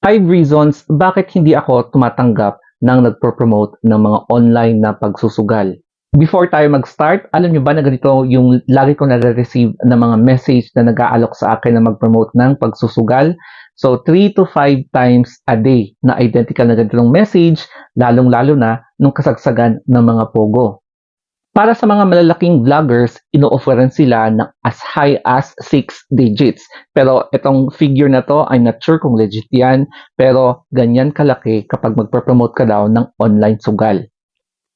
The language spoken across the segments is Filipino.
5 reasons bakit hindi ako tumatanggap ng nagpo-promote ng mga online na pagsusugal. Before tayo mag-start, alam niyo ba na ganito yung lagi kong nare-receive na mga message na nag-aalok sa akin na mag-promote ng pagsusugal? So, 3 to 5 times a day na identical na ganitong message, lalong-lalo na nung kasagsagan ng mga pogo. Para sa mga malalaking vloggers, ino-offeran sila ng as high as 6 digits. Pero itong figure na to, I'm not sure kung legit yan, pero ganyan kalaki kapag magpa-promote ka daw ng online sugal.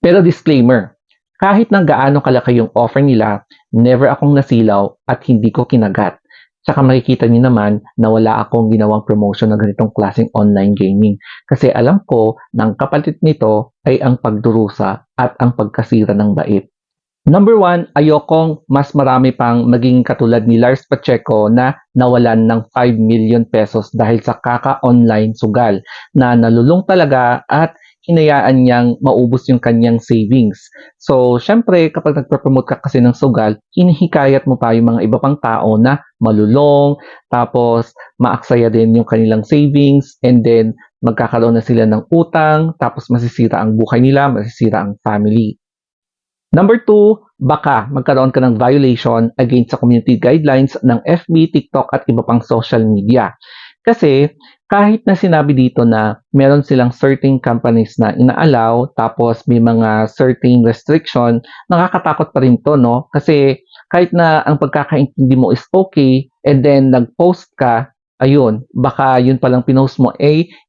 Pero disclaimer, kahit na gaano kalaki yung offer nila, never akong nasilaw at hindi ko kinagat. Tsaka makikita niyo naman na wala akong ginawang promotion ng ganitong klaseng online gaming. Kasi alam ko na ang kapalit nito ay ang pagdurusa at ang pagkasira ng bait. Number 1, ayokong mas marami pang maging katulad ni Lars Pacheco na nawalan ng 5 million pesos dahil sa kaka-online sugal na nalulung talaga at hinayaan niyang maubos yung kanyang savings. So, syempre, kapag nagpo-promote ka kasi ng sugal, hinihikayat mo pa yung mga iba pang tao na malulong, tapos maaksaya din yung kanilang savings, and then magkakaroon na sila ng utang, tapos masisira ang buhay nila, masisira ang family. Number 2, baka magkaroon ka ng violation against sa community guidelines ng FB, TikTok at iba pang social media. Kasi kahit na sinabi dito na meron silang certain companies na inaalaw tapos may mga certain restriction, nakakatakot pa rin to, no? Kasi kahit na ang pagkakaintindi mo is okay and then nag-post ka, ayun, baka yun palang pinost mo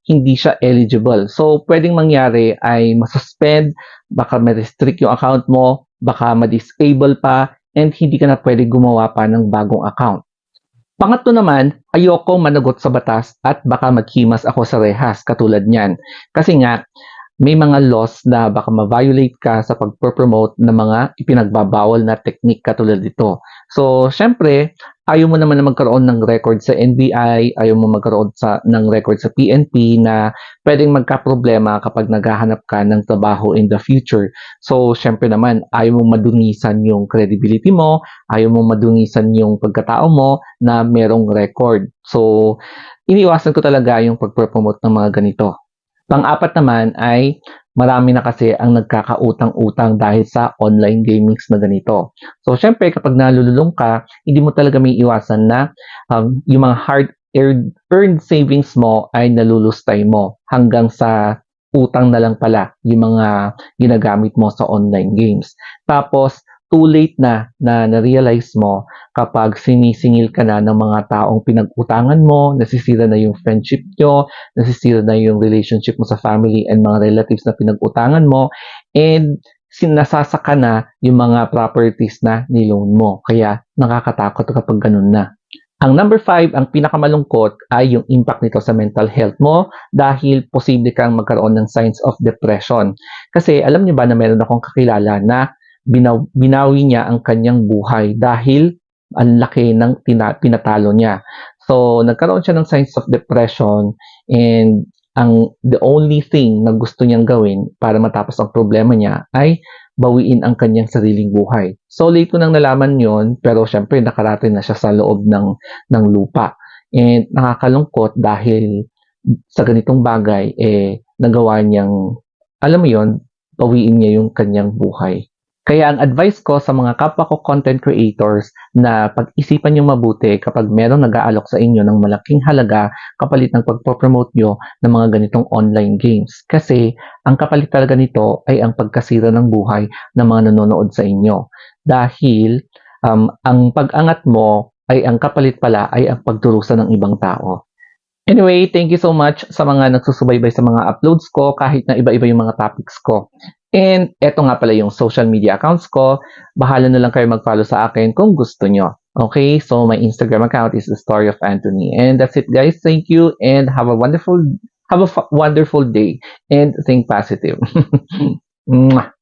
hindi siya eligible. So, pwedeng mangyari ay masuspend, baka ma-restrict yung account mo, baka ma-disable pa, and hindi ka na pwede gumawa pa ng bagong account. Pangatlo naman, ayoko managot sa batas at baka maghimas ako sa rehas katulad niyan. Kasi nga, may mga laws na baka ma-violate ka sa pag-promote ng mga ipinagbabawal na technique katulad dito. So, syempre, ayaw mo naman na magkaroon ng record sa NBI, ayaw mo magkaroon ng record sa PNP na pwedeng magka-problema kapag naghahanap ka ng trabaho in the future. So, syempre naman, ayaw mo madungisan yung credibility mo, ayaw mo madungisan yung pagkatao mo na merong record. So, iniwasan ko talaga yung pag-promote ng mga ganito. Pang-apat naman ay marami na kasi ang nagkakautang-utang dahil sa online gamings na ganito. So, syempre, kapag nalululong ka, hindi mo talaga may iwasan na yung mga hard-earned savings mo ay nalulustay mo hanggang sa utang na lang pala yung mga ginagamit mo sa online games. Tapos, too late na na-realize mo kapag sinisingil ka na ng mga taong pinag-utangan mo, nasisira na yung friendship nyo, nasisira na yung relationship mo sa family and mga relatives na pinag-utangan mo, and nasasaka na yung mga properties na niloan mo. Kaya nakakatakot kapag ganun na. Ang number 5, ang pinakamalungkot ay yung impact nito sa mental health mo dahil posible kang magkaroon ng signs of depression. Kasi alam niyo ba na meron akong kakilala na binawi niya ang kanyang buhay dahil ang laki ng pinatalo niya. So, nagkaroon siya ng signs of depression, and the only thing na gusto niyang gawin para matapos ang problema niya ay bawiin ang kanyang sariling buhay. So, late ko nang nalaman yon, pero syempre nakarating na siya sa loob ng lupa. And nakakalungkot dahil sa ganitong bagay, nagawa niyang, alam mo yon, bawiin niya yung kanyang buhay. Kaya ang advice ko sa mga kapwa ko content creators na pag-isipan nyo mabuti kapag merong nag-aalok sa inyo ng malaking halaga kapalit ng pagpo-promote nyo ng mga ganitong online games. Kasi ang kapalit talaga nito ay ang pagkasira ng buhay ng mga nanonood sa inyo. Dahil ang pag-angat mo ay ang kapalit pala ay ang pagdurusa ng ibang tao. Anyway, thank you so much sa mga nagsusubaybay sa mga uploads ko kahit na iba-iba yung mga topics ko. And eto nga pala yung social media accounts ko. Bahala na lang kayo mag-follow sa akin kung gusto nyo. Okay, so my Instagram account is The Story of Anthony. And that's it, guys. Thank you and have a wonderful day and think positive. Mwah.